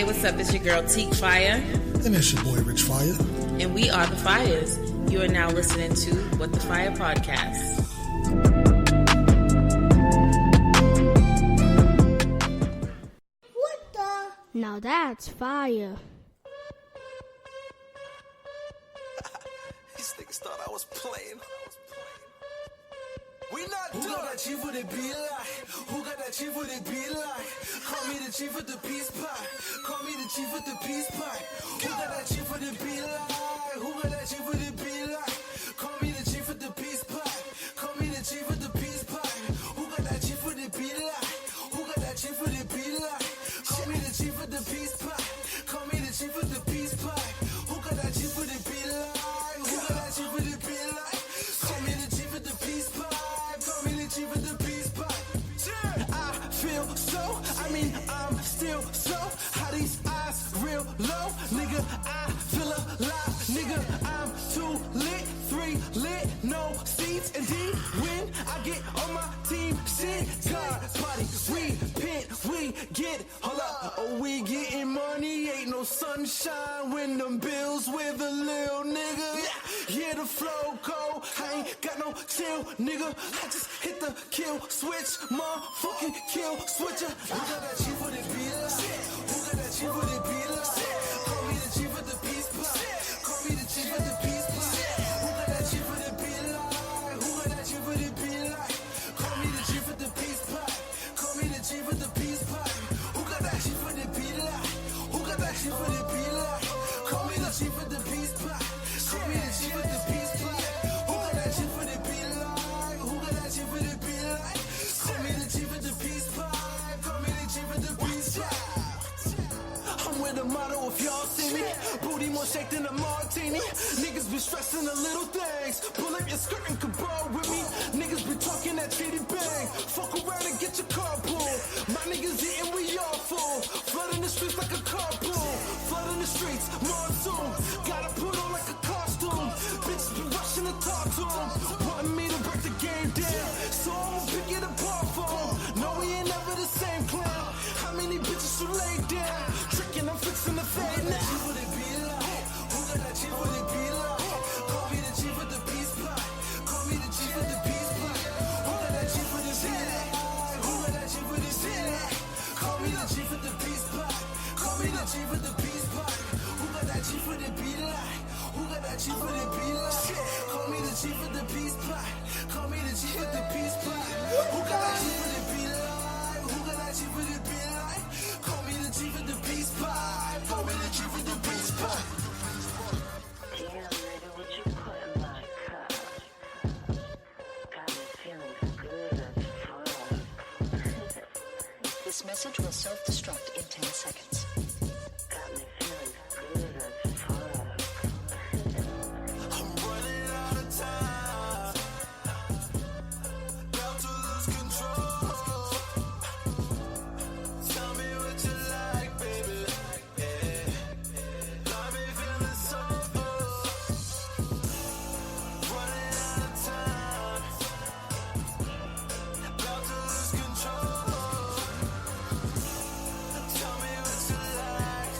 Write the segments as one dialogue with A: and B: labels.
A: Hey, what's up? It's your girl, Tiek Fire.
B: And it's your boy, Rich Fire.
A: And we are The Fires. You are now listening to What the Fire Podcast.
C: What the? Now that's fire.
D: These niggas thought I was playing. We not done. Who got that chief with it be like? Who got that chief with it be like? Call me the chief with the peace pie. Call me the chief with the peace pie. Who got that chief with it be like? Who got that chief with it be like? Call me the chief with the peace pie. Call me the chief with the peace pie. Who got that chief with it be like? Who got that chief with it be like? Call me the chief with the peace pie. Call me the chief with the peace pie. Who got that chief with it be like? Who got that chief with it be like? Call me the chief with the peace pie. I'm still so how these eyes real low, nigga. I feel alive, nigga. I'm too lit, 3 lit, no seats, and D when I get on my team, shit. God party, we pit, we get, hold up, oh we getting money, ain't no sunshine when them bills with a little nigga. Yeah, the flow go, I ain't got no chill, nigga. I just hit the kill switch, motherfucking kill switcher. Who got that chief with it be like? Who got that chief with it be like? Call me the chief with the peace pie. Call me the chief with the peace pie. Who got that chief with it be like? Who got that chief with it be like? Call me the chief with the peace pie. Call me the chief with the peace pie. Who got that chief with it be like? Who got that chief with it be like? Call me the chief with the peace pie. Call me the chief with the peace pie. Who got that chief with it be like? Who got that chief with it be like? Call me the chief with the peace pie. I'm with a motto if y'all see me. Booty more shake than a martini. Niggas be stressing the little things. Pull up your skirt and cabal with me. Niggas be talking that chitty bang. Fuck around and get your car pulled. My niggas eating, we all full. Flooding the streets like a carpool. Flooding the streets, monsoon. Gotta put on like a costume. Bitches be rushing to talk to them. Wanting me to break the game down. So I'ma pick it apart for them. No, we ain't never the same clown. How many bitches you lay down? Tricking, I'm fixing the fade now. Who got that chief with it be like? Who got that chief with it be like? Call me the chief with the peace pie. Call me the chief with the peace pie. Who got that chief with it be like? Who got that chief with it be like? Call me the chief with the peace pie. Call me the chief with the peace pie. Who got that chief with it be like? Who got that chief with it be like? Call me the chief with the peace pie. Call me the chief with the peace pie. Who got that chief with it be like? Who got that chief with it be like? Call me the chief with the peace pie. Call me the chief with the peace pie.
E: Damn, nigga, what you put in my cup? Got me feeling good as fuck.
F: This message will self-destruct in 10 seconds.
E: Got me feeling good as fuck.
D: I'm running out of time. About to lose control. Tell me what you like, baby. Yeah. Got me feeling so good. Running out of time. About to lose control. Tell me what you like.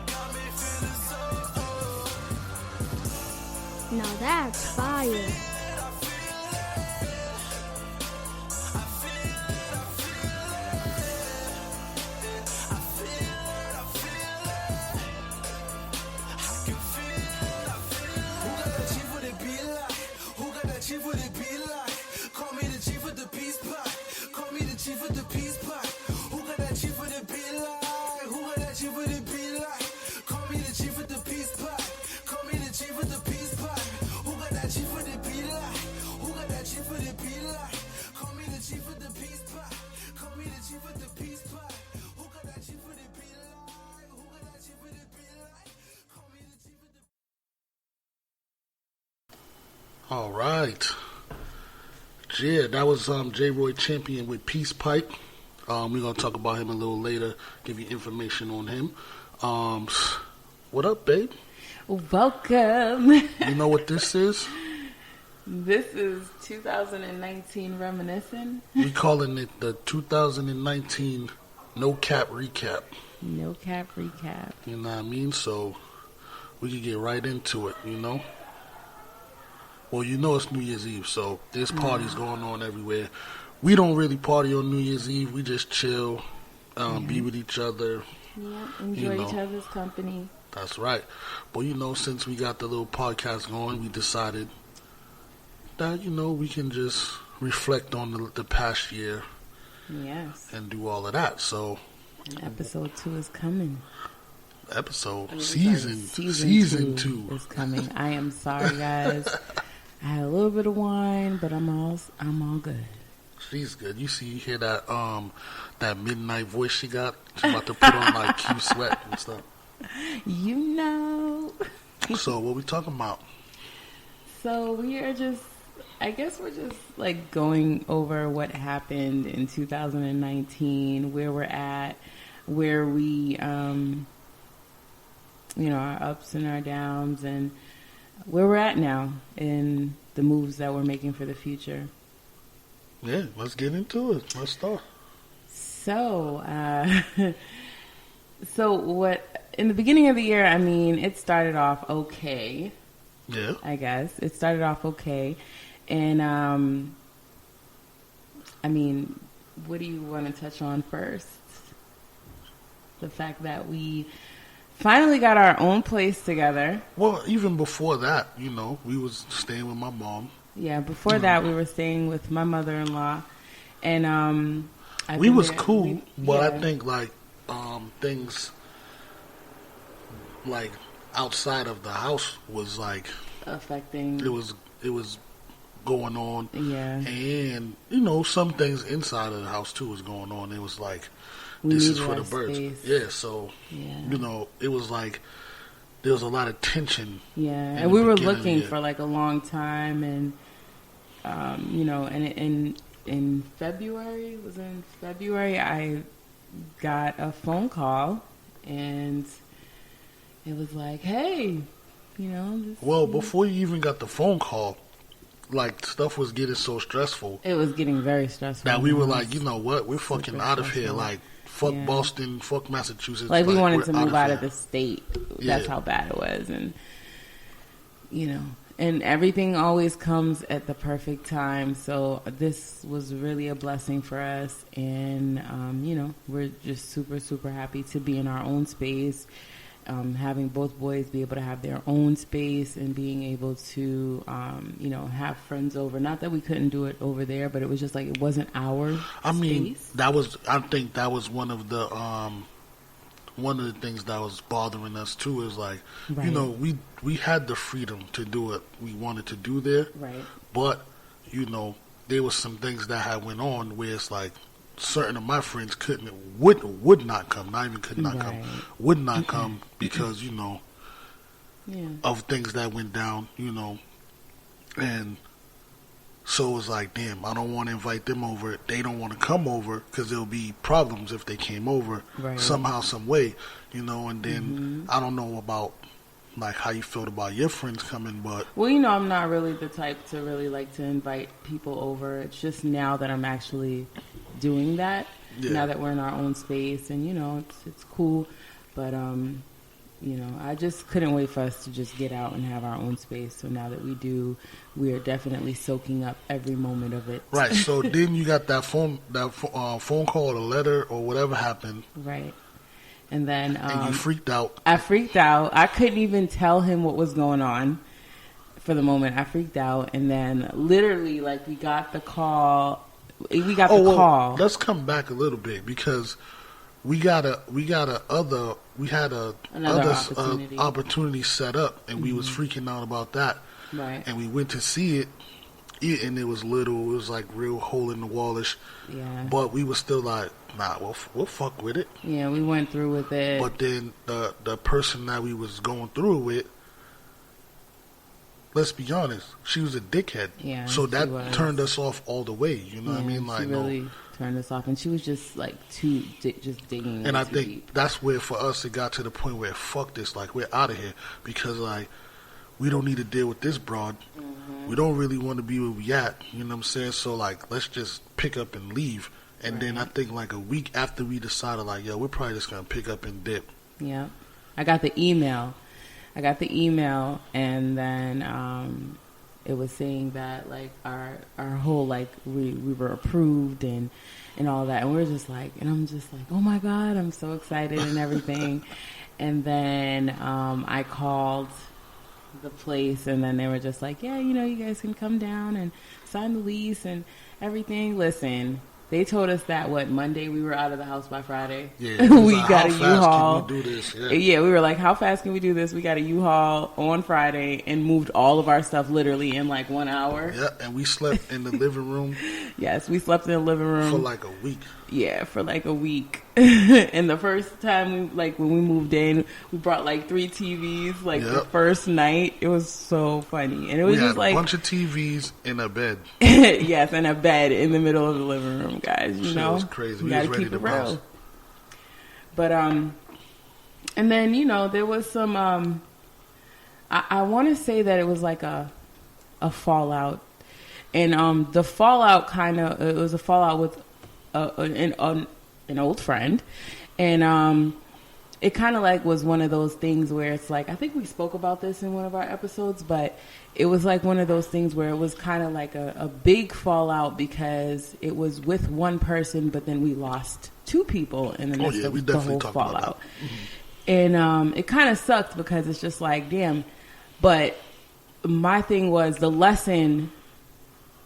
D: Got me feeling so good.
C: Now that's fire.
D: Chief with it be like? Call me the chief with the peace pie. Call me the chief with the peace pie. Who got that chief with it be like? Who got that chief with it be like? Call me the chief with the peace pie. Call me the chief with the peace pie. Who got that chief with it be like? Who got that chief with it be like? Call me the chief with the peace pie. Call me the chief with the peace pie. Who got that chief with it be like? Who got that chief with it be like? Call me the chief with the
B: All right. Yeah, that was J-Roy Champion with Peace Pipe. We're going to talk about him a little later, give you information on him. What up, babe?
A: Welcome.
B: You know what this is?
A: This is 2019 Reminiscing.
B: We calling it the 2019 No Cap ReCap.
A: No Cap ReCap.
B: You know what I mean? So we can get right into it, you know? Well, you know it's New Year's Eve, so there's parties going on everywhere. We don't really party on New Year's Eve. We just chill, be with each other.
A: Yeah, enjoy each other's company.
B: That's right. But, you know, since we got the little podcast going, we decided that, you know, we can just reflect on the past year.
A: Yes.
B: And do all of that. So
A: episode 2 is coming.
B: Season 2
A: is coming. I am sorry, guys. I had a little bit of wine, but I'm all good.
B: She's good. You hear that that midnight voice she got? She's about to put on like Q Sweat and stuff.
A: You know.
B: So what we talking about?
A: So we are just, I guess we're just like going over what happened in 2019, where we're at, where we, you know, our ups and our downs, and where we're at now in the moves that we're making for the future.
B: Yeah, let's get into it. Let's start.
A: So, in the beginning of the year, I mean, it started off okay.
B: Yeah.
A: I guess. It started off okay. And, I mean, what do you want to touch on first? The fact that we finally got our own place together.
B: Well, even before that, you know, we was staying with my mom.
A: Yeah, before that, we were staying with my mother-in-law. And,
B: we was cool, but I think, like, things, like, outside of the house was, like...
A: affecting...
B: It was going on.
A: Yeah.
B: And, you know, some things inside of the house, too, was going on. It was like, this is for the birds.
A: Space.
B: Yeah, so, you know, it was like, there was a lot of tension.
A: Yeah, and we were looking for, like, a long time. And, you know, and in February, I got a phone call. And it was like, hey... You know,
B: before you even got the phone call, like, stuff was getting so stressful.
A: It was getting very stressful.
B: That we were like, you know what? We're fucking out of here. Like, fuck Boston, fuck Massachusetts.
A: Like, we wanted to move out of the state. That's how bad it was. And, you know, and everything always comes at the perfect time. So this was really a blessing for us. And, you know, we're just super, super happy to be in our own space. Having both boys be able to have their own space and being able to, you know, have friends over. Not that we couldn't do it over there, but it was just like it wasn't our space.
B: I think that was one of the things that was bothering us too. Is like, you know, we had the freedom to do what we wanted to do there,
A: right?
B: But you know, there was some things that had went on where it's like. Certain of my friends would not come, not even could not come, would not come because, you know, of things that went down, you know, and so it was like, damn, I don't want to invite them over. They don't want to come over because there'll be problems if they came over somehow, some way, you know, and then I don't know about like how you felt about your friends coming, but...
A: Well, you know, I'm not really the type to really like to invite people over. It's just now that I'm actually doing that, now that we're in our own space, and, you know, it's cool, but, you know, I just couldn't wait for us to just get out and have our own space, so now that we do, we are definitely soaking up every moment of it.
B: Right, so then you got that phone call or a letter or whatever happened.
A: Right. And then...
B: and you freaked out.
A: I freaked out. I couldn't even tell him what was going on for the moment. I freaked out. And then literally, like, we got the call. Call.
B: Let's come back a little bit because we had another opportunity set up, and we was freaking out about that.
A: Right.
B: And we went to see it, and it was little. It was like real hole in the wallish.
A: Yeah.
B: But we were still like, nah, we'll fuck with it.
A: Yeah, we went through with it.
B: But then the person that we was going through with, let's be honest, she was a dickhead.
A: Yeah.
B: So that turned us off all the way. You know what I mean? Like,
A: she really turned us off, and she was just like just digging.
B: And I think that's where for us it got to the point where fuck this, like we're out of here because like we don't need to deal with this broad. We don't really want to be where we at. You know what I'm saying? So like let's just pick up and leave. And then I think like a week after we decided, like, yo, we're probably just going to pick up and dip.
A: Yeah. I got the email, and then it was saying that, like, our whole, like, we were approved and all that. And we were just like, and I'm just like, oh, my God, I'm so excited and everything. And then I called the place, and then they were just like, yeah, you know, you guys can come down and sign the lease and everything. Listen, they told us that, Monday we were out of the house by Friday.
B: Yeah,
A: we
B: like,
A: got a
B: how fast
A: U-Haul.
B: can we do this?
A: Yeah, we were like, how fast can we do this? We got a U-Haul on Friday and moved all of our stuff literally in like 1 hour.
B: Yeah, and we slept in the living room.
A: Yes, we slept in the living room.
B: For like a week.
A: Yeah, for like a week. And the first time, when we moved in, we brought like 3 TVs, the first night. It was so funny. And it was
B: we
A: just
B: had
A: like...
B: a bunch of TVs in a bed.
A: Yes, and a bed in the middle of the living room, guys. You know?
B: It was crazy.
A: We
B: was
A: gotta
B: ready
A: keep
B: to
A: it real.
B: bounce.
A: But, and then, you know, there was some, I want to say that it was like a fallout. And the fallout it was a fallout with an old friend. And it kind of like was one of those things where it's like, I think we spoke about this in one of our episodes, but it was like one of those things where it was kind of like a big fallout because it was with one person, but then we lost 2 people in the midst of the whole fallout. And it kind of sucked because it's just like, damn. But my thing was the lesson,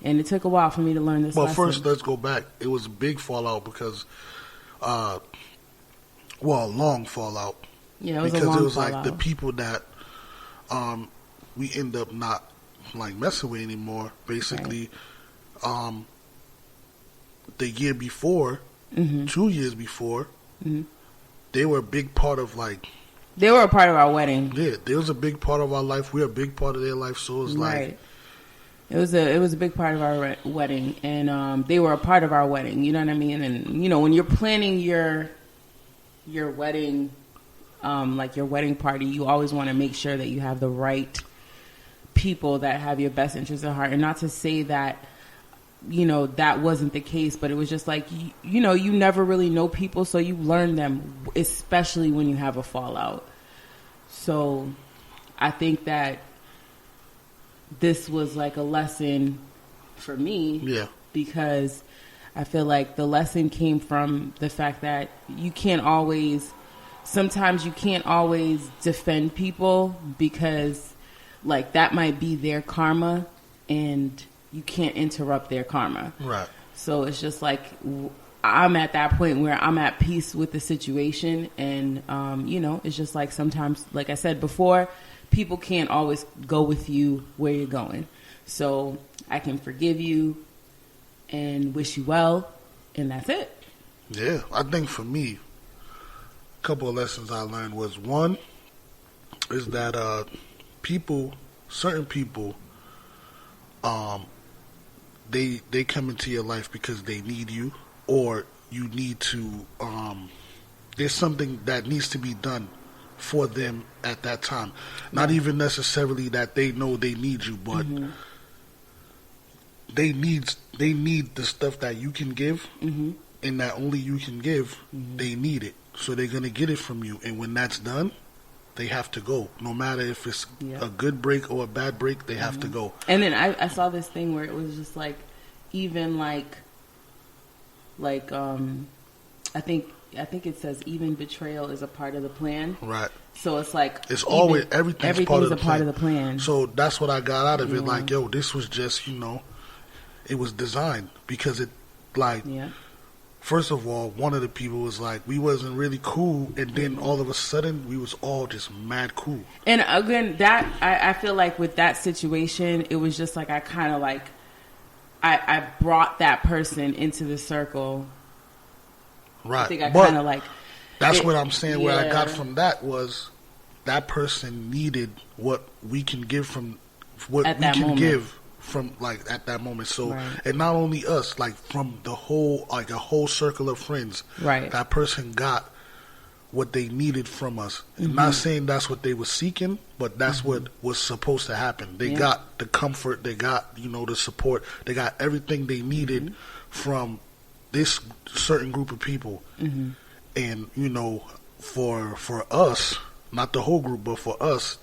A: and it took a while for me to learn this lesson.
B: Well, first, let's go back. It was a big fallout because, a long fallout.
A: Yeah, it was
B: because
A: a long
B: it was
A: fallout.
B: like the people that we end up not like messing with anymore. Basically,
A: right.
B: The year before, 2 years before, they were a big part of like.
A: They were a part of our wedding.
B: Yeah, they was a big part of our life. We're a big part of their life. So it was like.
A: It was a big part of our wedding, and they were a part of our wedding. You know what I mean? And you know, when you're planning your wedding, like your wedding party, you always want to make sure that you have the right people that have your best interests at heart. And not to say that, you know, that wasn't the case, but it was just like you know, you never really know people, so you learn them, especially when you have a fallout. So, I think that this was like a lesson for me.
B: Yeah.
A: Because I feel like the lesson came from the fact that sometimes you can't always defend people because like that might be their karma and you can't interrupt their karma.
B: Right.
A: So it's just like I'm at that point where I'm at peace with the situation and, you know, it's just like sometimes, like I said before, people can't always go with you where you're going. So I can forgive you and wish you well, and that's it.
B: Yeah, I think for me, a couple of lessons I learned was, one, is that certain people, they come into your life because they need you, or you need to, there's something that needs to be done for them at that time. Not even necessarily that they know they need you, but they need the stuff that you can give, and that only you can give. They need it, so they're gonna get it from you. And when that's done, they have to go. No matter if it's a good break or a bad break, they have to go.
A: And then I saw this thing where it was just like, even like I think it says even betrayal is a part of the plan.
B: Right.
A: So it's like
B: it's always everything's part of the
A: plan.
B: So that's what I got out of it. Like, yo, this was just, you know, it was designed because it, like, first of all, one of the people was like, we wasn't really cool, and then all of a sudden we was all just mad cool. And
A: again, that I feel like with that situation, it was just like I kind of like I brought that person into the circle.
B: Right.
A: I think I kind of like.
B: That's what I'm saying. Yeah. What I got from that was that person needed what we can give from what we can moment. Give from like at that moment. So and not only us, like from the whole like a whole circle of friends. Right. That person got what they needed from us. I'm not saying that's what they were seeking, but that's what was supposed to happen. They got the comfort, they got, you know, the support, they got everything they needed from this certain group of people, and you know, for us, not the whole group, but for us,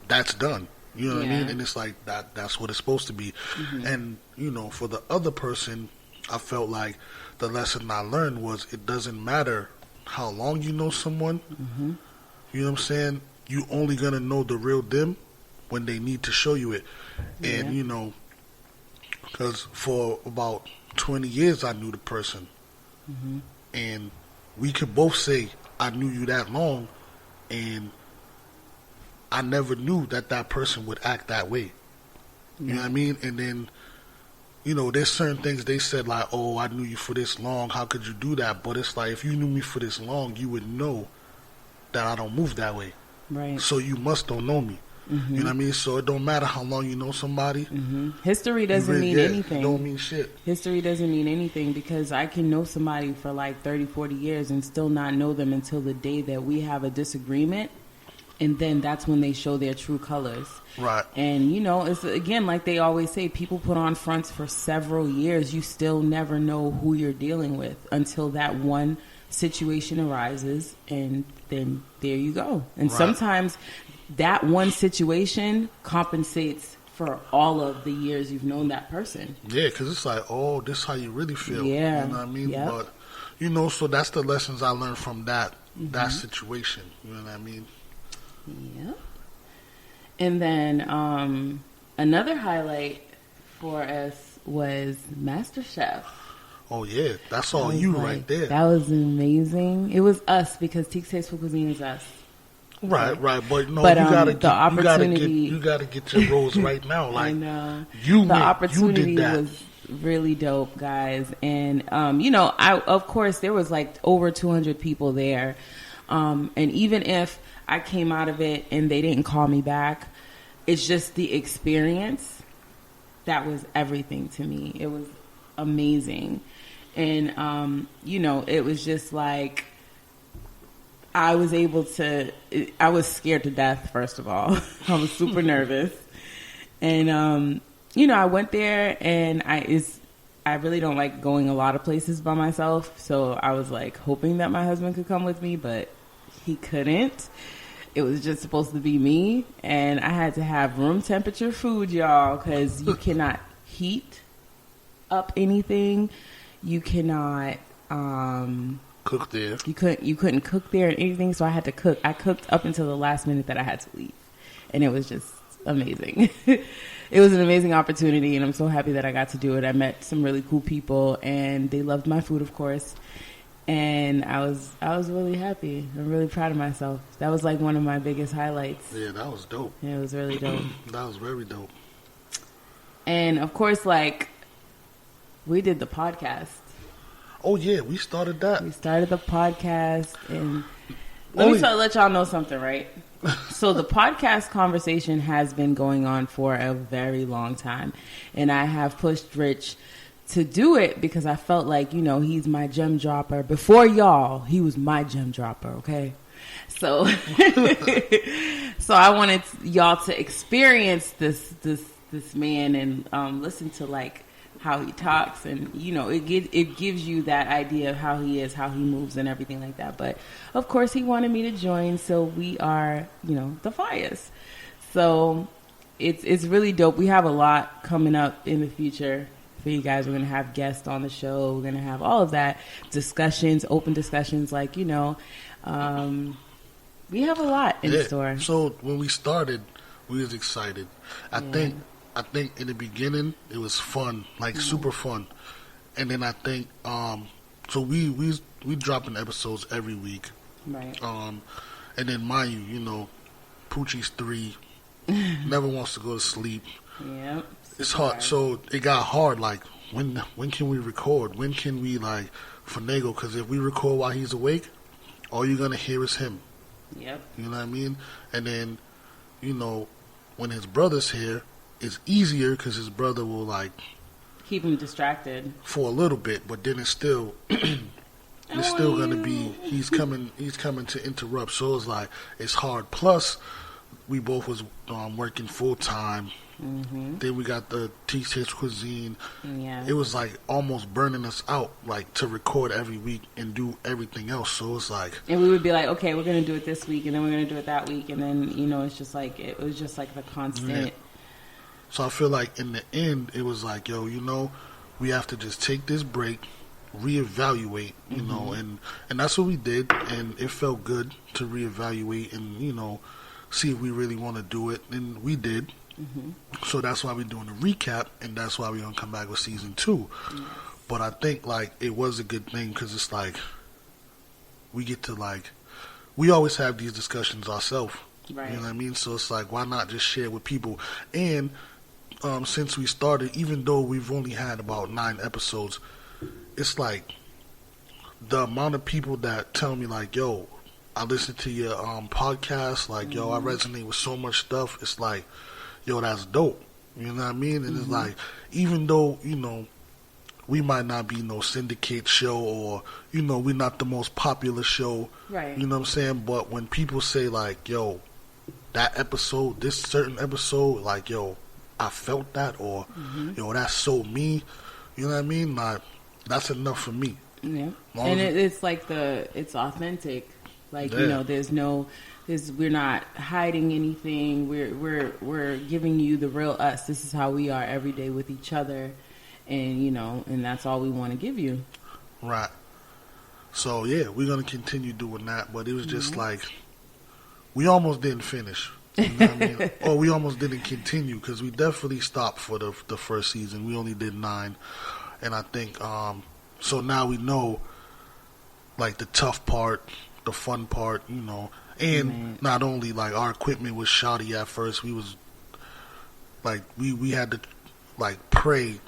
B: that's done. You know what I mean? And it's like that's what it's supposed to be. And you know, for the other person, I felt like the lesson I learned was it doesn't matter how long you know someone. You know what I'm saying? You only gonna know the real them when they need to show you it. And you know, because for about 20 years I knew the person, and we could both say I knew you that long, and I never knew that person would act that way. You know what I mean? And then, you know, there's certain things they said like, oh, I knew you for this long, how could you do that? But it's like, if you knew me for this long, you would know that I don't move that way.
A: Right.
B: So you must don't know me. You know what I mean? So it don't matter how long you know somebody.
A: History doesn't mean anything.
B: It don't mean shit.
A: History doesn't mean anything, because I can know somebody for like 30, 40 years and still not know them until the day that we have a disagreement. And then that's when they show their true colors.
B: Right.
A: And, you know, it's again, like they always say, people put on fronts for several years. You still never know who you're dealing with until that one situation arises. And then there you go. And sometimes that one situation compensates for all of the years you've known that person.
B: Yeah, because it's like, oh, this is how you really feel.
A: Yeah.
B: You know what I mean?
A: Yep.
B: But, you know, so that's the lessons I learned from that situation. You know what I mean?
A: Yeah. And then another highlight for us was MasterChef.
B: Oh, yeah. That's all you right there.
A: That was amazing. It was us, because Tiek's Tasteful Cuisine is us.
B: Right. But no,
A: But,
B: you gotta
A: the opportunity,
B: you gotta get your roles right now. Like,
A: I know.
B: the
A: opportunity
B: you did that.
A: was really dope, guys. And you know, of course there was like over 200 people there. And even if I came out of it and they didn't call me back, it's just the experience that was everything to me. It was amazing. And you know, it was just like, I was scared to death, first of all. I was super nervous. And, you know, I went there, and I really don't like going a lot of places by myself. So I was like hoping that my husband could come with me, but he couldn't. It was just supposed to be me. And I had to have room temperature food, y'all, because you cannot heat up anything. You cannot,
B: cook there.
A: You couldn't cook there or anything, so I had to cook. I cooked up until the last minute that I had to leave. And it was just amazing. It was an amazing opportunity, and I'm so happy that I got to do it. I met some really cool people, and they loved my food, of course. And I was really happy. I'm really proud of myself. That was like one of my biggest highlights.
B: Yeah, that was dope.
A: Yeah, it was really dope.
B: That was very dope.
A: And of course, like, we did the podcast.
B: Oh yeah, we started that.
A: We started the podcast, and let me let y'all know something, right? So the podcast conversation has been going on for a very long time, and I have pushed Rich to do it because I felt like, you know, he's my gem dropper. Before y'all, he was my gem dropper, okay? So so I wanted y'all to experience this man and listen to like how he talks, and you know, it gives you that idea of how he is, how he moves, and everything like that. But of course, he wanted me to join, so we are, you know, the Fires. So it's really dope. We have a lot coming up in the future for you guys. We're gonna have guests on the show. We're gonna have all of that, discussions, open discussions. Like, you know, we have a lot in store. So
B: when we started, we was excited. I think in the beginning it was fun, like super fun, and then I think so we dropping episodes every week,
A: right?
B: And then mind you, you know, Poochie's 3, never wants to go to sleep.
A: Yep,
B: it's hard. So it got hard. Like when can we record? When can we like finagle? Because if we record while he's awake, all you're gonna hear is him.
A: Yep.
B: You know what I mean? And then, you know, when his brother's here, it's easier because his brother will like
A: keep him distracted
B: for a little bit, but then it's still it's still gonna be he's coming to interrupt. So it's like it's hard. Plus, we both was working full time. Mm-hmm. Then we got the Tiek Cuisine.
A: Yeah.
B: It was like almost burning us out, like to record every week and do everything else. So it's like,
A: and we would be like, okay, we're gonna do it this week, and then we're gonna do it that week, and then it's just like it was just like the constant.
B: Yeah. So I feel like in the end, it was like, yo, we have to just take this break, reevaluate, you know, and that's what we did, and it felt good to reevaluate and see if we really want to do it, and we did. So that's why we're doing a recap, and that's why we're gonna come back with season 2. But I think like it was a good thing because it's like we get to we always have these discussions ourselves.
A: Right.
B: You know what I mean? So it's like, why not just share with people? And since we started, even though we've only had about 9 episodes, it's like the amount of people that tell me like, yo, I listened to your podcast, like, yo, I resonate with so much stuff. It's like, yo, that's dope. You know what I mean? And it's like, even though, we might not be no syndicate show or, we're not the most popular show.
A: Right.
B: You know what I'm saying? But when people say like, yo, that episode, this certain episode, like, yo, I felt that, or, yo, that's so me. You know what I mean? Like, that's enough for me.
A: Yeah. And it's like it's authentic. Like, we're not hiding anything. We're giving you the real us. This is how we are every day with each other. And, and that's all we want to give you.
B: Right. So, yeah, we're going to continue doing that. But it was just like, we almost didn't finish. You know what I mean? Or we almost didn't continue because we definitely stopped for the first season. We only did 9. And I think, so now we know, like, the tough part, the fun part, and not only like our equipment was shoddy at first, we was like we had to like pray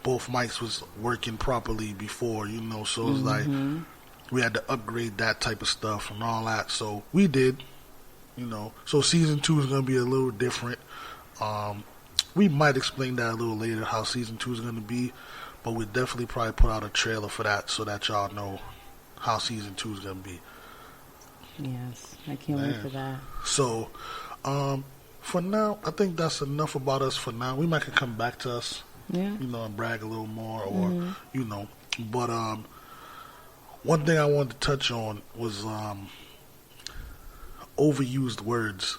B: both mics was working properly before, so it was like we had to upgrade that type of stuff and all that. So we did, so season 2 is gonna be a little different. We might explain that a little later how season 2 is gonna be, but we'll definitely probably put out a trailer for that so that y'all know how season 2 is gonna be.
A: Yes, I can't wait for that.
B: So, for now, I think that's enough about us for now. We might could come back to us, and brag a little more, or But one thing I wanted to touch on was overused words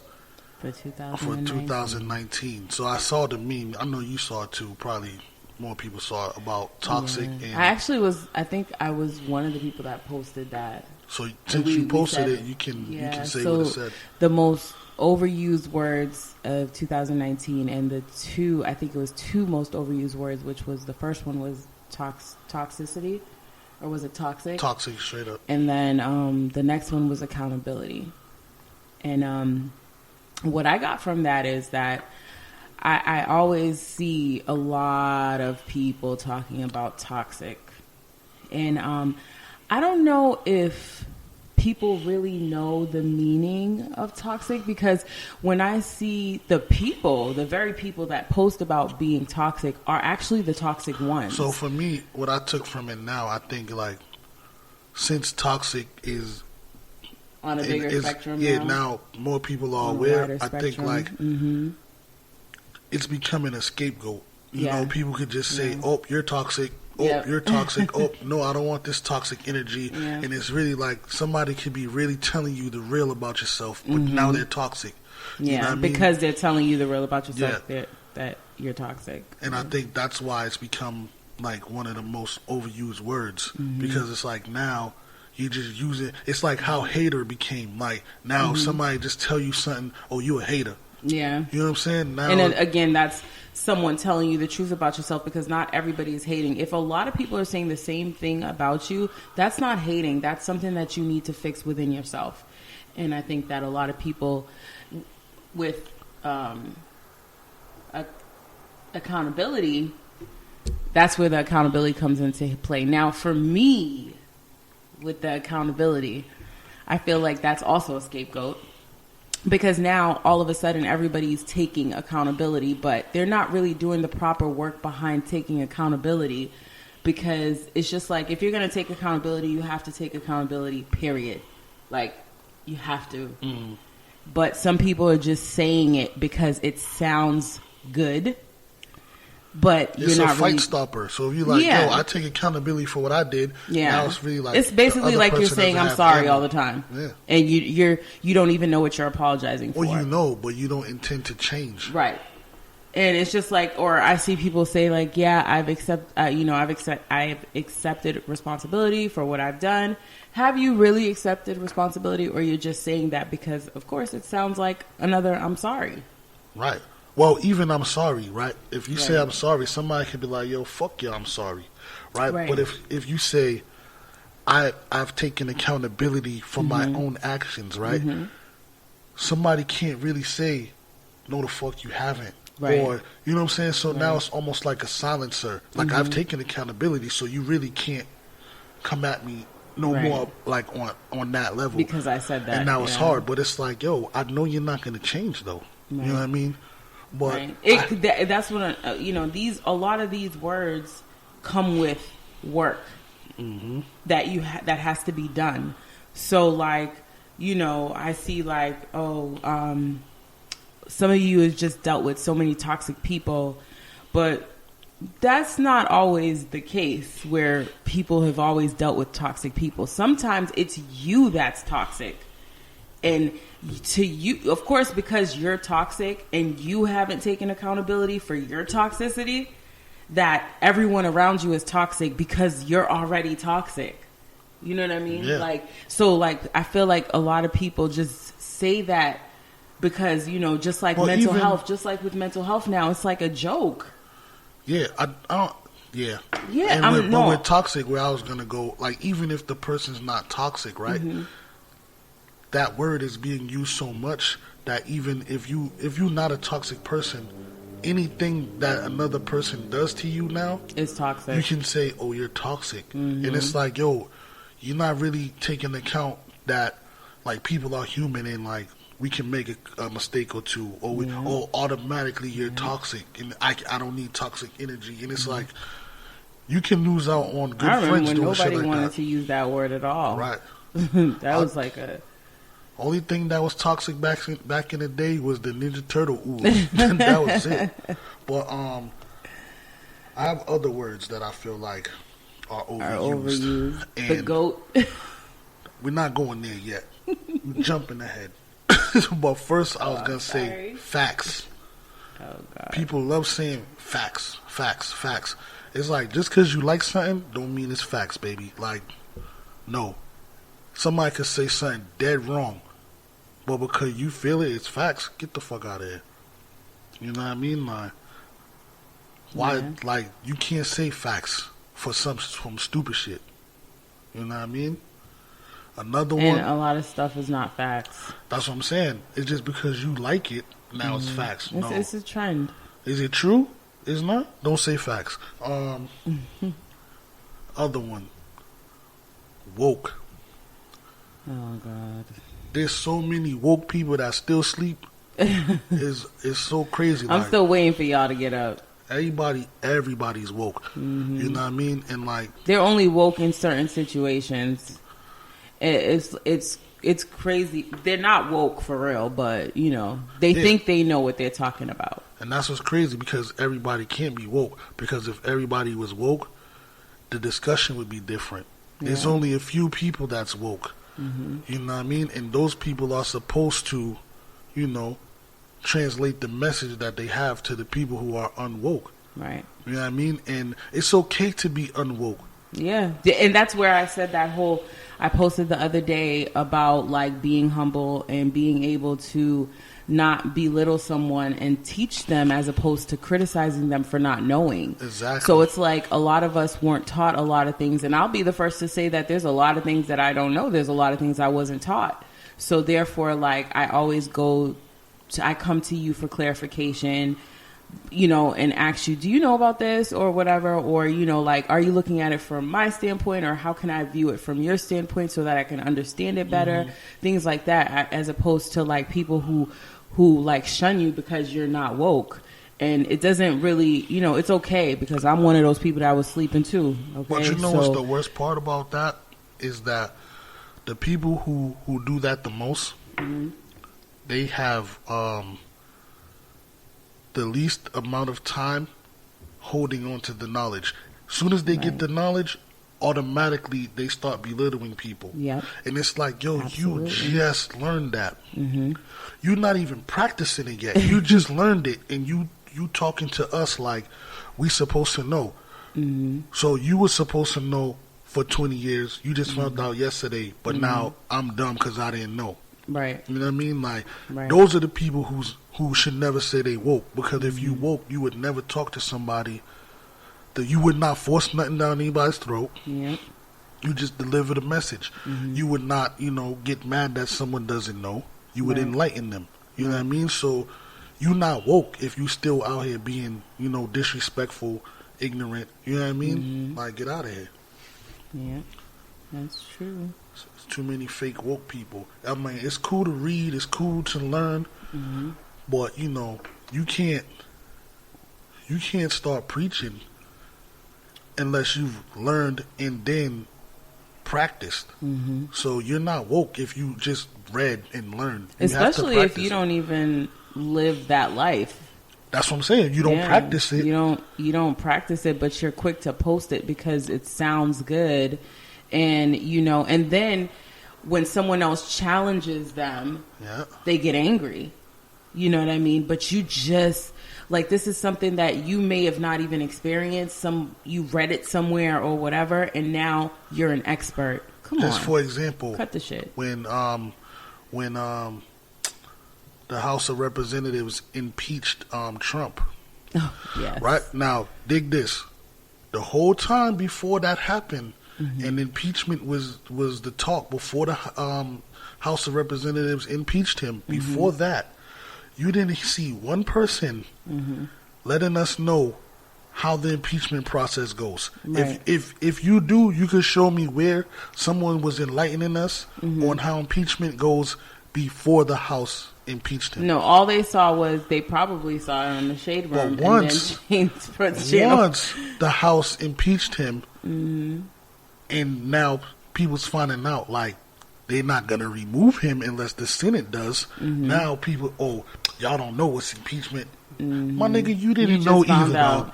A: for 2019.
B: So I saw the meme. I know you saw it too. Probably more people saw it about toxic.
A: Yeah.
B: And
A: I think I was one of the people that posted that.
B: So since you posted it, you can say what it said.
A: The most overused words of 2019, and I think it was 2 most overused words, which was the first one was toxicity, or was it toxic?
B: Toxic, straight up.
A: And then the next one was accountability. And what I got from that is that I always see a lot of people talking about toxic, and I don't know if people really know the meaning of toxic, because when I see the very people that post about being toxic are actually the toxic ones.
B: So for me, what I took from it now, I think like since toxic is
A: on a bigger spectrum,
B: now more people are aware. I think like it's becoming a scapegoat. You know, people could just say, "Oh, you're toxic." Oh, you're toxic. Oh, no, I don't want this toxic energy. Yeah. And it's really like somebody could be really telling you the real about yourself, but now they're toxic. You know what I mean?
A: Because they're telling you the real about yourself, that you're toxic.
B: And I think that's why it's become like one of the most overused words, because it's like now you just use it. It's like how hater became. Like now somebody just tell you something, oh, you a hater.
A: Yeah.
B: You know what I'm saying? Now,
A: and then again, that's someone telling you the truth about yourself, because not everybody is hating. If a lot of people are saying the same thing about you, that's not hating. That's something that you need to fix within yourself. And I think that a lot of people with accountability, that's where the accountability comes into play. Now, for me, with the accountability, I feel like that's also a scapegoat. Because now, all of a sudden, everybody's taking accountability, but they're not really doing the proper work behind taking accountability. Because it's just like, if you're going to take accountability, you have to take accountability, period. Like, you have to. but some people are just saying it because it sounds good. But
B: it's
A: you're
B: a
A: not
B: fight
A: really
B: stopper. So if you're like,
A: Yeah.
B: yo, I take accountability for what I did.
A: Yeah.
B: Now it's really like
A: it's basically
B: the other
A: like you're
B: person
A: saying
B: doesn't
A: I'm
B: have
A: sorry
B: any-
A: all the time.
B: Yeah.
A: And you don't even know what you're apologizing for.
B: Or you know, but you don't intend to change.
A: Right. And it's just like, or I see people say like, yeah, I've accepted responsibility for what I've done. Have you really accepted responsibility, or you're just saying that because, of course, it sounds like another I'm sorry.
B: Right. Well, even I'm sorry, right? If you say
A: Right.
B: I'm sorry, somebody could be like, yo, fuck you, I'm sorry. Right?
A: Right.
B: But if you say, I've taken accountability for my own actions, right? Somebody can't really say, no, the fuck you haven't.
A: Right.
B: Or, you know what I'm saying? So now it's almost like a silencer. Like, I've taken accountability, so you really can't come at me no
A: Right.
B: more, like, on that level.
A: Because I said that.
B: And now it's
A: yeah.
B: hard, but it's like, yo, I know you're not going to change, though.
A: Right.
B: You know what I mean? But
A: Right. That's what a lot of these words come with work that that has to be done. So like, I see like, some of you have just dealt with so many toxic people, but that's not always the case where people have always dealt with toxic people. Sometimes it's you that's toxic. And to you, of course, because you're toxic and you haven't taken accountability for your toxicity, that everyone around you is toxic because you're already toxic. You know what I mean?
B: Yeah.
A: I feel like a lot of people just say that because, just like
B: Well,
A: mental
B: even-
A: health, just like with mental health now, it's like a joke.
B: yeah, I don't. Yeah.
A: Yeah,
B: But with toxic, where I was gonna go, like even if the person's not toxic, right? That word is being used so much that even if you're not a toxic person, anything that another person does to you now,
A: It's toxic.
B: you can say, "Oh, you're toxic," and it's like, yo, you're not really taking account that like people are human and like we can make a mistake or two, or or automatically you're toxic, and I don't need toxic energy, and it's like you can lose out on good
A: I remember
B: friends
A: when
B: doing shit
A: nobody
B: like
A: wanted
B: that.
A: to use that word at all.
B: Right.
A: That was like a...
B: Only thing that was toxic back in the day was the Ninja Turtle ooze. That was it. But I have other words that I feel like are overused.
A: The
B: And
A: goat.
B: we're not going there yet. We're jumping ahead. But first, I was gonna say
A: sorry.
B: facts.
A: Oh, God.
B: People love saying facts, facts, facts. It's like just because you like something, don't mean it's facts, baby. Like, no. Somebody could say something dead wrong, but because you feel it, it's facts. Get the fuck out of here. You know what I mean? Like, why?
A: Yeah.
B: Like, you can't say facts for some stupid shit. You know what I mean? Another
A: And
B: one.
A: a lot of stuff is not facts.
B: That's what I'm saying. It's just because you like it, now it's facts. No.
A: It's a trend.
B: Is it true? It's not? Don't say facts. Other one. Woke.
A: Oh, God.
B: There's so many woke people that still sleep. It's so crazy.
A: I'm
B: like,
A: still waiting for y'all to get up.
B: everybody's woke. You know what I mean? And like,
A: They're only woke in certain situations. It's crazy. They're not woke for real, but they think they know what they're talking about.
B: and that's what's crazy because everybody can't be woke. Because if everybody was woke, the discussion would be different. There's only a few people that's woke. You know what I mean? And those people are supposed to, translate the message that they have to the people who are unwoke.
A: Right.
B: You know what I mean? And it's okay to be unwoke.
A: Yeah. And that's where I said I posted the other day about like being humble and being able to not belittle someone and teach them as opposed to criticizing them for not knowing.
B: Exactly.
A: So it's like a lot of us weren't taught a lot of things, and I'll be the first to say that there's a lot of things that I don't know. There's a lot of things I wasn't taught. So therefore, like I always I come to you for clarification, and ask you, do you know about this or whatever? Or, like, are you looking at it from my standpoint, or how can I view it from your standpoint so that I can understand it better? Things like that, as opposed to like people who like shun you because you're not woke. And it doesn't really, it's okay because I'm one of those people that was sleeping too. Okay.
B: But you know what's the worst part about that is that the people who do that the most, they have the least amount of time holding on to the knowledge. Soon as they get the knowledge, automatically they start belittling people.
A: Yep.
B: And it's like, yo,
A: Absolutely.
B: you just learned that. You're not even practicing it yet. You just learned it, and you talking to us like we supposed to know. So you were supposed to know for 20 years. You just found out yesterday, but now I'm dumb because I didn't know.
A: Right.
B: You know what I mean? Like,
A: Right.
B: those are the people who should never say they woke, because if you woke, you would never talk to somebody. That you would not force nothing down anybody's throat.
A: Yep.
B: You just deliver the message. You would not, get mad that someone doesn't know. You would enlighten them. You know what I mean? So you're not woke if you still out here being, disrespectful, ignorant. You know what I mean? Like, get out of here.
A: Yeah, that's true.
B: There's too many fake woke people. I mean, it's cool to read. It's cool to learn. But, you can't start preaching unless you've learned and then practiced. So you're not woke if you just read and learned.
A: Especially if you don't even live that life.
B: That's what I'm saying. You don't practice it.
A: You don't practice it, but you're quick to post it because it sounds good, and and then when someone else challenges them, they get angry. You know what I mean? But you just like, this is something that you may have not even experienced. You read it somewhere or whatever, and now you're an expert. Come on.
B: Just for example,
A: cut the shit.
B: When the House of Representatives impeached Trump.
A: Oh, yes.
B: Right? Now, dig this. The whole time before that happened, and impeachment was the talk before the House of Representatives impeached him. Before that, you didn't see one person letting us know how the impeachment process goes.
A: Right.
B: If you do, you could show me where someone was enlightening us on how impeachment goes before the House impeached him.
A: No, all they saw was, they probably saw it on the Shade Room.
B: But once the House impeached him, and now people's finding out, like, they're not going to remove him unless the Senate does. Now people, y'all don't know what's impeachment. My nigga, you didn't know either, dog.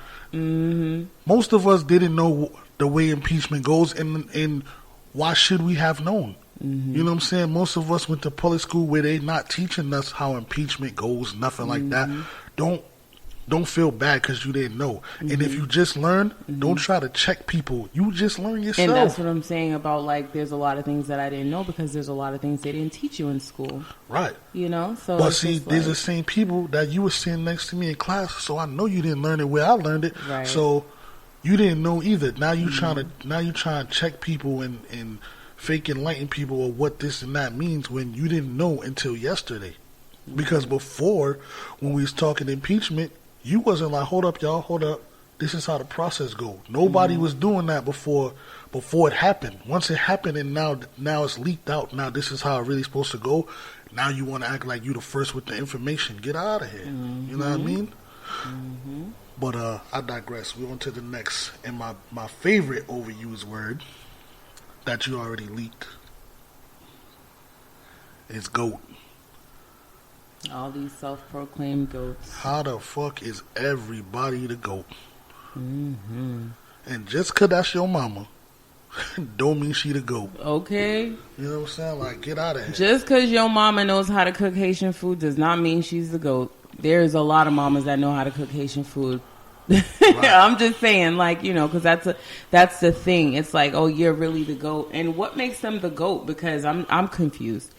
B: Most of us didn't know the way impeachment goes, and why should we have known? You know what I'm saying? Most of us went to public school where they not teaching us how impeachment goes, nothing like that. Don't feel bad because you didn't know. And if you just learn, don't try to check people. You just learn yourself.
A: And that's what I'm saying about, like, there's a lot of things that I didn't know because there's a lot of things they didn't teach you in school.
B: Right.
A: So.
B: But see, there's the same people that you were sitting next to me in class, so I know you didn't learn it where I learned it.
A: Right.
B: So you didn't know either. Now you trying to check people and fake enlighten people of what this and that means when you didn't know until yesterday. Because before, when we was talking impeachment, you wasn't like, hold up, y'all, hold up. This is how the process goes. Nobody was doing that before it happened. Once it happened, and now it's leaked out. Now this is how it really supposed to go. Now you want to act like you the first with the information. Get out of here. You know what I mean? But I digress. We're on to the next. And my favorite overused word that you already leaked is GOAT.
A: All these self-proclaimed goats.
B: How the fuck is everybody the GOAT? And just because that's your mama, don't mean she the GOAT.
A: Okay.
B: You know what I'm saying? Like, get out of here.
A: Just because your mama knows how to cook Haitian food does not mean she's the GOAT. There's a lot of mamas that know how to cook Haitian food. Right. I'm just saying, like, because that's the thing. It's like, oh, you're really the GOAT. And what makes them the GOAT? Because I'm confused.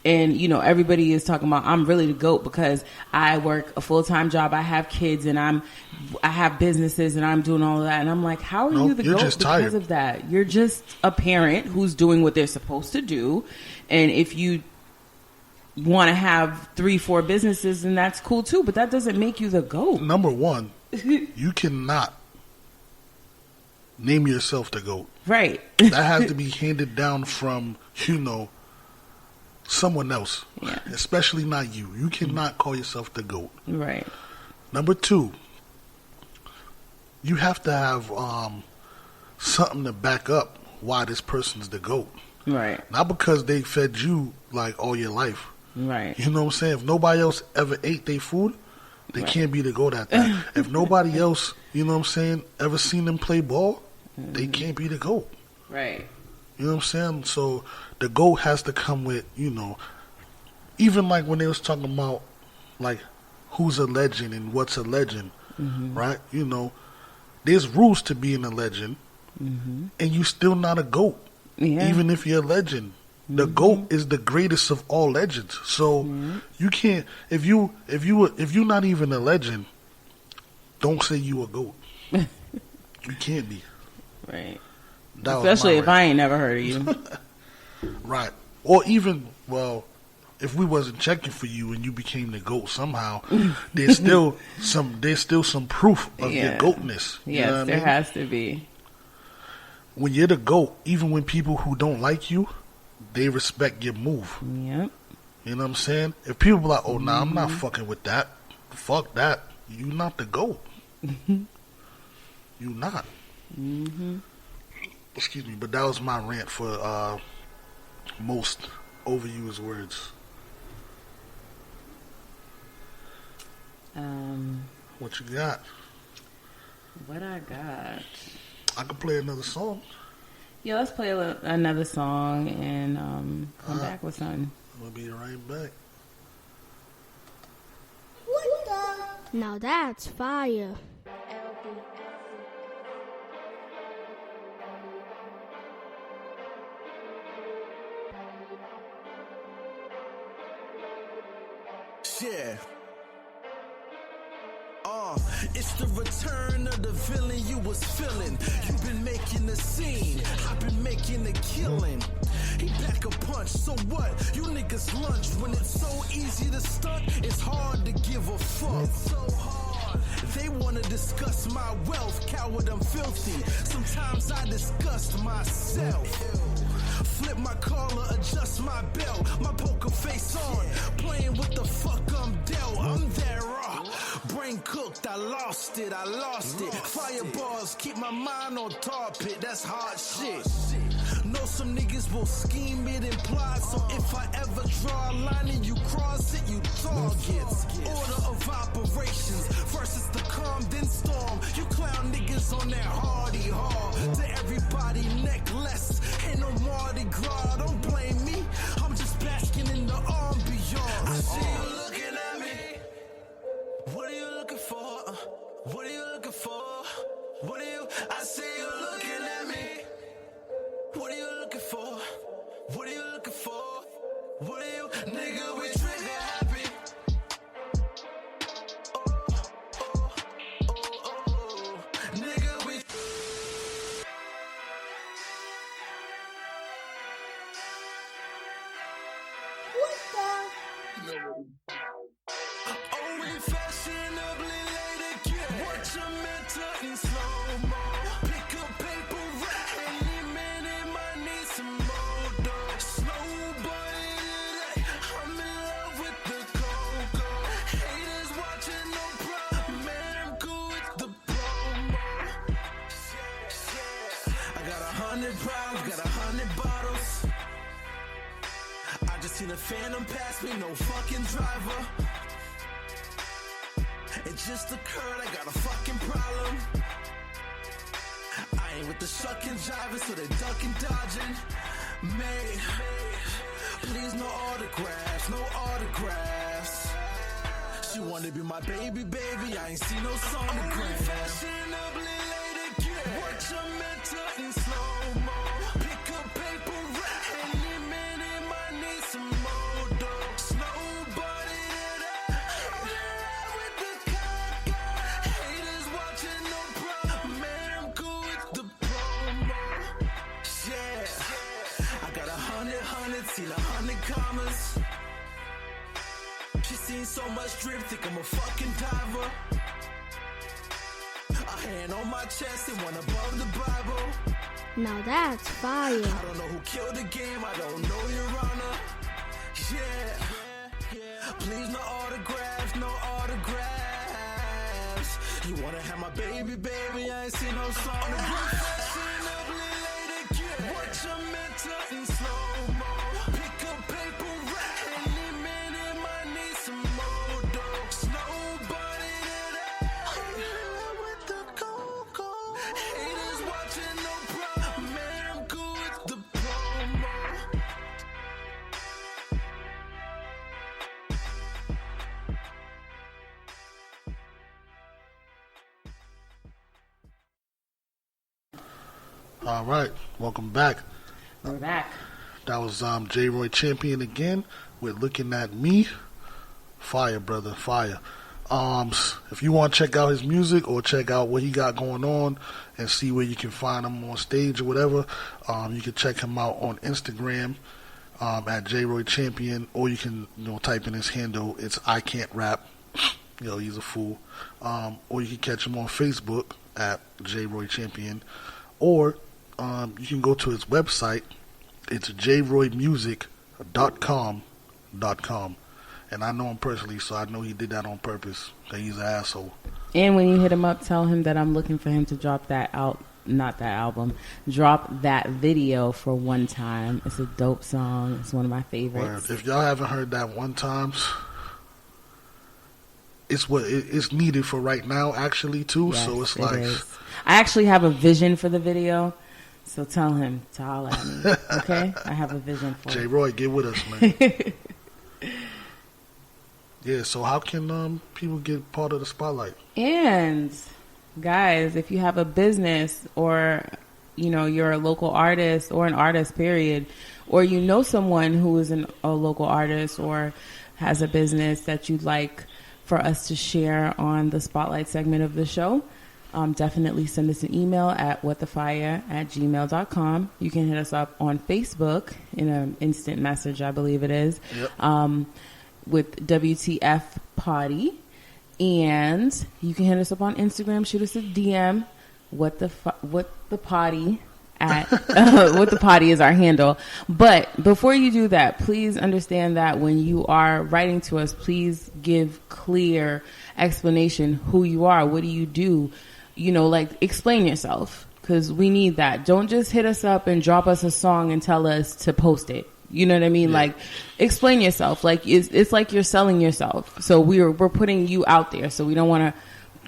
A: And, everybody is talking about, I'm really the GOAT because I work a full-time job, I have kids, and I have businesses, and I'm doing all of that. And I'm like, how are you the GOAT because
B: tired.
A: of that? You're just a parent who's doing what they're supposed to do. And if you want to have 3-4 businesses, then that's cool too. But that doesn't make you the GOAT.
B: Number one, you cannot name yourself the GOAT.
A: Right.
B: That has to be handed down from, someone else.
A: Yeah.
B: Especially not you. You cannot call yourself the GOAT.
A: Right.
B: Number two, you have to have something to back up why this person's the GOAT.
A: Right.
B: Not because they fed you like all your life.
A: Right.
B: You know what I'm saying? If nobody else ever ate their food, they
A: Right.
B: can't be the GOAT at that. If nobody else, you know what I'm saying, ever seen them play ball, they can't be the GOAT.
A: Right.
B: You know what I'm saying? So the GOAT has to come with, you know, even like when they was talking about like who's a legend and what's a legend, right? You know, there's rules to being a legend, and you still not a GOAT, even if you're a legend. The GOAT is the greatest of all legends. So you can't if you're not even a legend, don't say you a GOAT. You can't be.
A: Right.
B: That was
A: Especially
B: my
A: if
B: rant.
A: I ain't never heard of you.
B: Right. Or even, well, if we wasn't checking for you and you became the GOAT somehow, there's still some proof of your GOATness. You know what I
A: There
B: mean?
A: has to be.
B: When you're the GOAT, even when people who don't like you, they respect your move.
A: Yep.
B: You know what I'm saying? If people be like, oh, nah, I'm not fucking with that. Fuck that. You not the GOAT. You not. Excuse me, but that was my rant for most overused words. What you got?
A: What I got?
B: I could play another song.
A: Yeah, let's play another song and come back with something.
B: We'll be right back.
C: Now that's fire.
D: Yeah. It's the return of the villain you was feeling. You've been making the scene, I've been making the killing. He back a punch, so what? You niggas lunch. When it's so easy to stunt, it's hard to give a fuck. It's so hard. They wanna discuss my wealth, coward, I'm filthy. Sometimes I disgust myself. Flip my collar, adjust my belt, my poker face on, playing with the fuck I'm dealt. I'm there, brain cooked, I lost it. Fireballs keep my mind on target, that's hard shit. Know some niggas will scheme it and plot, so if I ever draw a line and you cross it, you targets. Order of operations, first it's the calm, then storm. You clown niggas on that hardy hard. To everybody necklace, ain't no Mardi Gras, don't blame me. I'm just basking in the ambiance. I see you looking at me. What are you looking for? What are you looking for? What are you? I see you looking at me. What are you looking for? What are you looking for? What are you? Nigga, we trigger happy. Oh. Nigga, we. Oh, we fashionably late again. Watch your mentor in slow-mo. Pick up paper, write any minute, might need some more dough. Slow boy today, I'm in love with the cocoa. Haters watching, no problem, man, I'm cool with the promo. I got 100 problems, got 100 bottles. I just seen a phantom pass me, no fucking driver. It just occurred, I got a fucking problem. I ain't with the shucking jiving, so they ducking, dodging. Mate, please no autographs, no autographs. She wanna be my baby, I ain't seen no sonogram. Fashionably late again. Watch your mentor in slow-mo. Pick up paper, write any minute, might need some more dough. Snowbody today, I'm in love with the cocoa. Haters watching, no problem, man, I'm cool with the promo. Yeah, I got 100, seen 100 commas. She seen so much drip, think I'm a fucking diver. A hand on my chest and one above the Bible.
C: Now that's fire.
D: I don't know who killed the game, I don't know, Your Honor. Yeah, please no autographs, no autographs. You wanna have my baby, I ain't seen no sonogram. Fashionably late again. Watch your mentor in slow-mo. Pick up paper, write any minute.
B: All right, welcome back.
A: We're back.
B: That was J. Roy Champion again with Looking at Me. Fire, brother, fire. If you want to check out his music or check out what he got going on and see where you can find him on stage or whatever, you can check him out on Instagram at J. Roy Champion, or you can type in his handle. It's I Can't Rap. He's a fool. Or you can catch him on Facebook at J. Roy Champion, or you can go to his website. It's jroymusic.com. And I know him personally, so I know he did that on purpose. That he's an asshole.
A: And when you hit him up, tell him that I'm looking for him to drop that out. Not that album. Drop that video for One Time. It's a dope song. It's one of my favorites.
B: If y'all haven't heard that One Times, it's needed for right now, actually, too.
A: Yes,
B: so it's
A: it
B: like
A: is. I actually have a vision for the video, so tell him to holler at me. Okay, I have a vision for
B: J.
A: it.
B: Roy, get with us, man. Yeah. So how can people get part of the spotlight?
A: And guys, if you have a business, or you're a local artist or an artist, period, or someone who is a local artist or has a business that you'd like for us to share on the spotlight segment of the show, definitely send us an email at whatthefire@gmail.com. You can hit us up on Facebook in an instant message, I believe it is,
B: yep.
A: With WTF Potty. And you can hit us up on Instagram. Shoot us a DM. What the potty at what the potty is our handle. But before you do that, please understand that when you are writing to us, please give clear explanation who you are. What do you do? Explain yourself, because we need that. Don't just hit us up and drop us a song and tell us to post it. You know what I mean? Yeah. Explain yourself. It's like you're selling yourself. So we're putting you out there. So we don't want to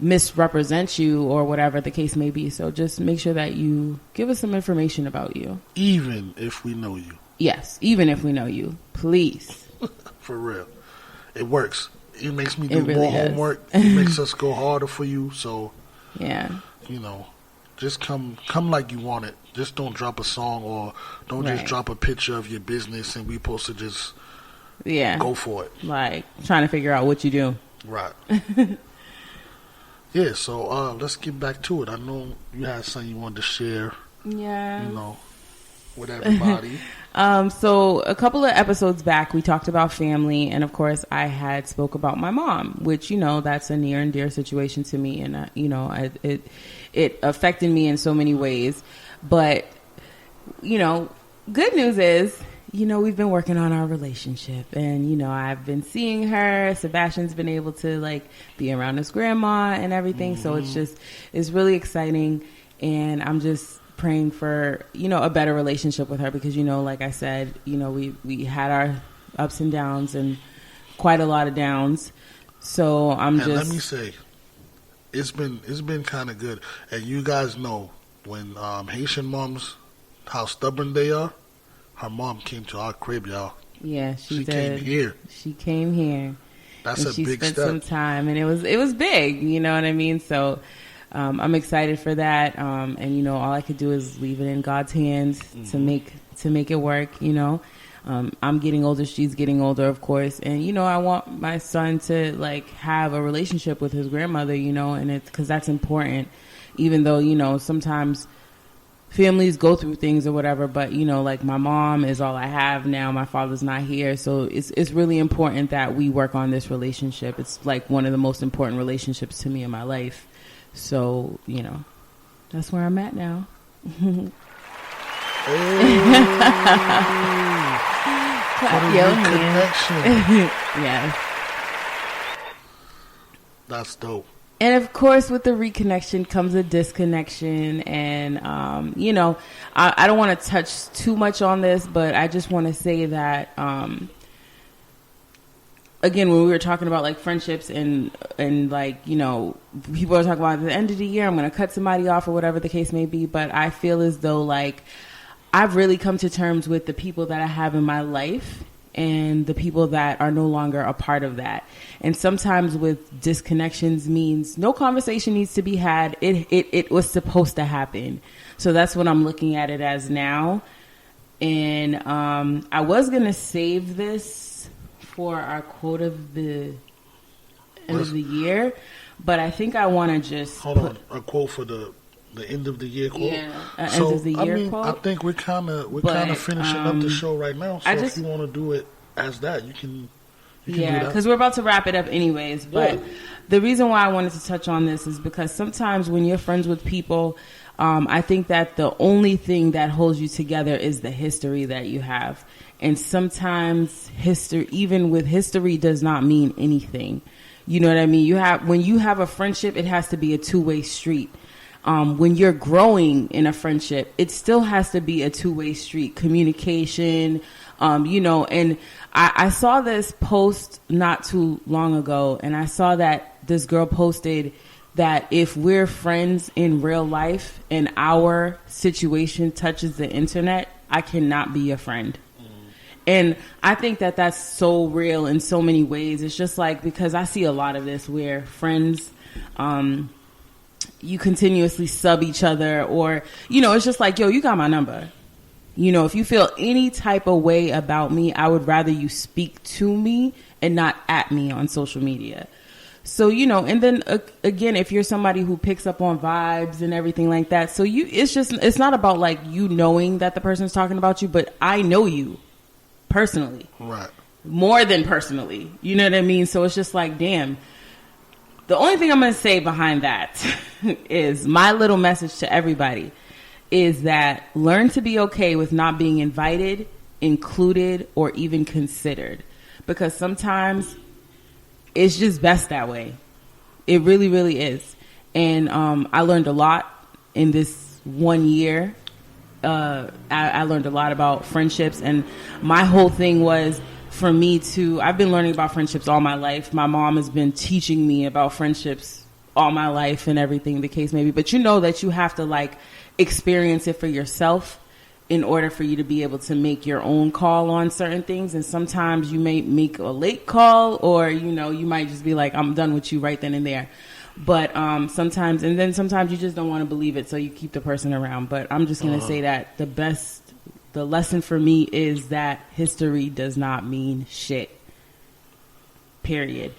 A: misrepresent you or whatever the case may be. So just make sure that you give us some information about you.
B: Even if we know you.
A: Yes, even if we know you. Please.
B: For real. It works. It makes me do
A: It really
B: more
A: does.
B: homework. It makes us go harder for you. So,
A: yeah.
B: Just come like you want it. Just don't drop a song, or don't just drop a picture of your business and we supposed to just go for it.
A: Trying to figure out what you do.
B: Right. Yeah, so let's get back to it. I know you had something you wanted to share.
A: Yeah.
B: With everybody.
A: So a couple of episodes back, we talked about family, and of course I had spoke about my mom, which, that's a near and dear situation to me. And, it affected me in so many ways. But, good news is, we've been working on our relationship, and, I've been seeing her. Sebastian's been able to be around his grandma and everything. Mm-hmm. So it's really exciting. And I'm just praying for, a better relationship with her, because, like I said, we had our ups and downs, and quite a lot of downs. So let
B: me say, it's been kind of good. And you guys know, when Haitian moms, how stubborn they are. Her mom came to our crib, y'all.
A: Yeah, she did.
B: Came here.
A: She came here.
B: That's a
A: big step. She spent some time, and it was big. You know what I mean? So I'm excited for that. And all I could do is leave it in God's hands to make it work. I'm getting older. She's getting older, of course. And, I want my son to have a relationship with his grandmother, and it's because that's important, even though, sometimes families go through things or whatever, but my mom is all I have now. My father's not here. So it's really important that we work on this relationship. It's one of the most important relationships to me in my life. So, that's where I'm at now. Clap your hands. Yes.
B: That's dope.
A: And of course, with the reconnection comes a disconnection. And, I don't want to touch too much on this, but I just want to say that, again, when we were talking about friendships and people are talking about at the end of the year, I'm going to cut somebody off or whatever the case may be. But I feel as though I've really come to terms with the people that I have in my life. and the people that are no longer a part of that. And sometimes with disconnections means no conversation needs to be had. It was supposed to happen. So that's what I'm looking at it as now. And I was going to save this for our quote of the end of the year, but I think I want to just
B: hold on, a quote for the end of the year quote.
A: Yeah, end of the year quote.
B: I think we're kind of finishing up the show right now. So if you want to do it as that, you can do that.
A: Because we're about to wrap it up anyways. But the reason why I wanted to touch on this is because sometimes when you're friends with people, I think that the only thing that holds you together is the history that you have. And sometimes history, even with history, does not mean anything. You know what I mean? When you have a friendship, it has to be a two-way street. When you're growing in a friendship, it still has to be a two-way street. Communication, and I saw this post not too long ago, and I saw that this girl posted that if we're friends in real life and our situation touches the internet, I cannot be a friend. And I think that that's so real in so many ways. It's just like, because I see a lot of this where friends, you continuously sub each other, or, it's just like, yo, you got my number. If you feel any type of way about me, I would rather you speak to me and not at me on social media. So, and then again, if you're somebody who picks up on vibes and everything like that, so it's not about like you knowing that the person's talking about you, but I know you personally.
B: Right.
A: More than personally. You know what I mean? So it's just like, damn. The only thing I'm going to say behind that is my little message to everybody is that learn to be okay with not being invited, included, or even considered. Because sometimes it's just best that way. It really, really is. And I learned a lot in this 1 year. I learned a lot about friendships, and my whole thing was for me I've been learning about friendships all my life. My mom has been teaching me about friendships all my life and everything the case may be. But that you have to like experience it for yourself in order for you to be able to make your own call on certain things. And sometimes you may make a late call, or, you might just be like, I'm done with you right then and there. But sometimes you just don't want to believe it, so you keep the person around. But I'm just going to say that the lesson for me is that history does not mean shit. Period.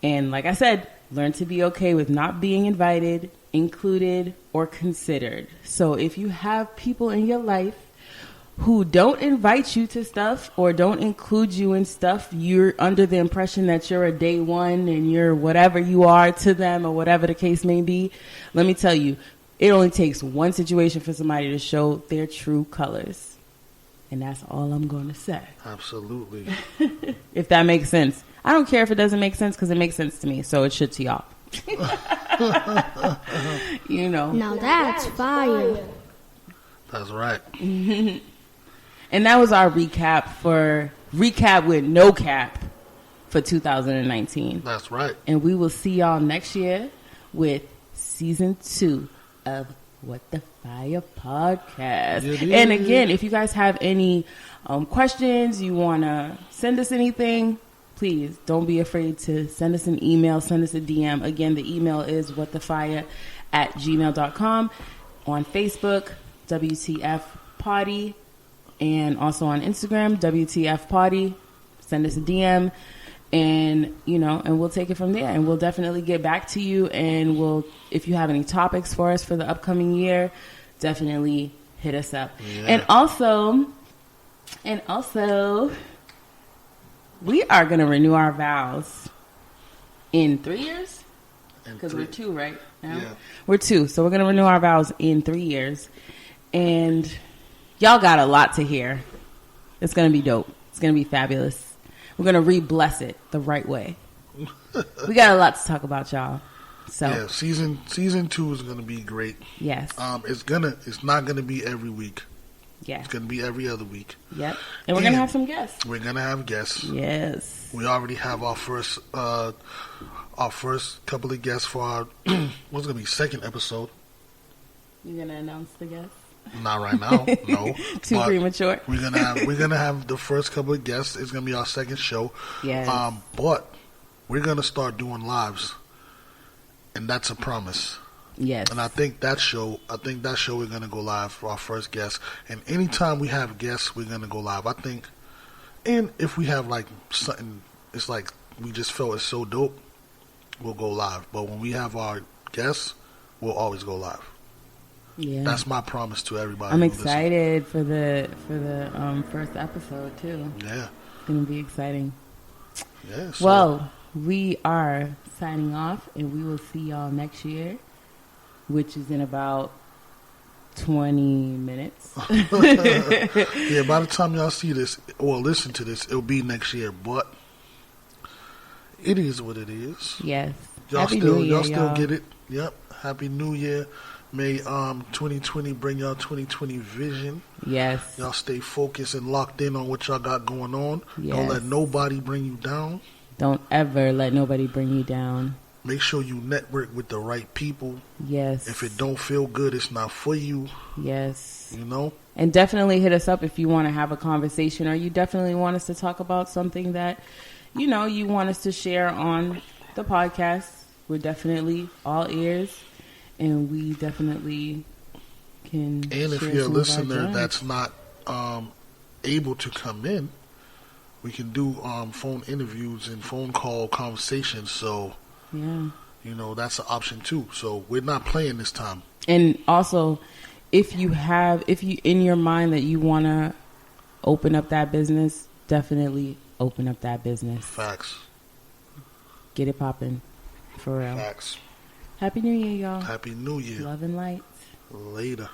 A: And like I said, learn to be okay with not being invited, included, or considered. So if you have people in your life who don't invite you to stuff or don't include you in stuff, you're under the impression that you're a day one and you're whatever you are to them, or whatever the case may be, let me tell you, it only takes one situation for somebody to show their true colors. And that's all I'm going to say.
B: Absolutely.
A: If that makes sense. I don't care if it doesn't make sense, because it makes sense to me, so it should to y'all.
C: Now that's fire.
B: That's right.
A: And that was our recap with no cap for 2019.
B: That's right.
A: And we will see y'all next year with season 2 of What the Fire podcast. And again, if you guys have any questions, you want to send us anything, please don't be afraid to send us an email, send us a DM. Again, the email is whatthefire@gmail.com. On Facebook, WTF Potty, and also on Instagram, WTF Potty. Send us a DM, and and we'll take it from there, and we'll definitely get back to you. And if you have any topics for us for the upcoming year, definitely hit us up. Yeah. And also, we are going to renew our vows in 3 years, because we're 2 right now. Yeah. We're 2, so we're going to renew our vows in 3 years. And y'all got a lot to hear. It's going to be dope. It's going to be fabulous. We're going to re-bless it the right way. We got a lot to talk about, y'all. So
B: yeah, season 2 is going to be great.
A: Yes.
B: It's not going to be every week.
A: Yeah.
B: It's going to be every other week.
A: Yep. And we're going to have some guests.
B: We're going to have guests.
A: Yes.
B: We already have our first couple of guests for our what's going to be second episode.
A: You going to announce the guests?
B: Not right now, no.
A: Too
B: But
A: premature.
B: We're gonna have the first couple of guests. It's gonna be our second show.
A: Yes.
B: But we're gonna start doing lives, and that's a promise.
A: Yes.
B: And I think that show we're gonna go live for our first guest. And anytime we have guests, we're gonna go live. I think, and if we have like something, it's like we just felt it's so dope, we'll go live. But when we have our guests, we'll always go live.
A: Yeah.
B: That's my promise to everybody.
A: I'm excited for the first episode too.
B: Yeah.
A: It's gonna be exciting.
B: Yeah. So.
A: Well, we are signing off, and we will see y'all next year, which is in about 20 minutes.
B: Yeah, by the time y'all see this or listen to this, it'll be next year. But it is what it is.
A: Yes.
B: Y'all
A: Happy
B: still
A: New Year,
B: y'all still
A: y'all.
B: get it. Yep. Happy New Year. May 2020 bring y'all 2020 vision.
A: Yes.
B: Y'all stay focused and locked in on what y'all got going on.
A: Yes.
B: Don't let nobody bring you down.
A: Don't ever let nobody bring you down.
B: Make sure you network with the right people.
A: Yes.
B: If it don't feel good, it's not for you.
A: Yes.
B: You know?
A: And definitely hit us up if you want to have a conversation, or you definitely want us to talk about something that, you know, you want us to share on the podcast. We're definitely all ears, and we definitely can.
B: And if
A: share
B: you're a
A: some of our
B: listener
A: journeys.
B: that's not able to come in, we can do phone interviews and phone call conversations. So,
A: yeah.
B: you know, that's an option too. So we're not playing this time.
A: And also, if you in your mind that you want to open up that business, definitely open up that business.
B: Facts.
A: Get it popping. For real.
B: Facts.
A: Happy New Year, y'all.
B: Happy New Year.
A: Love and light.
B: Later.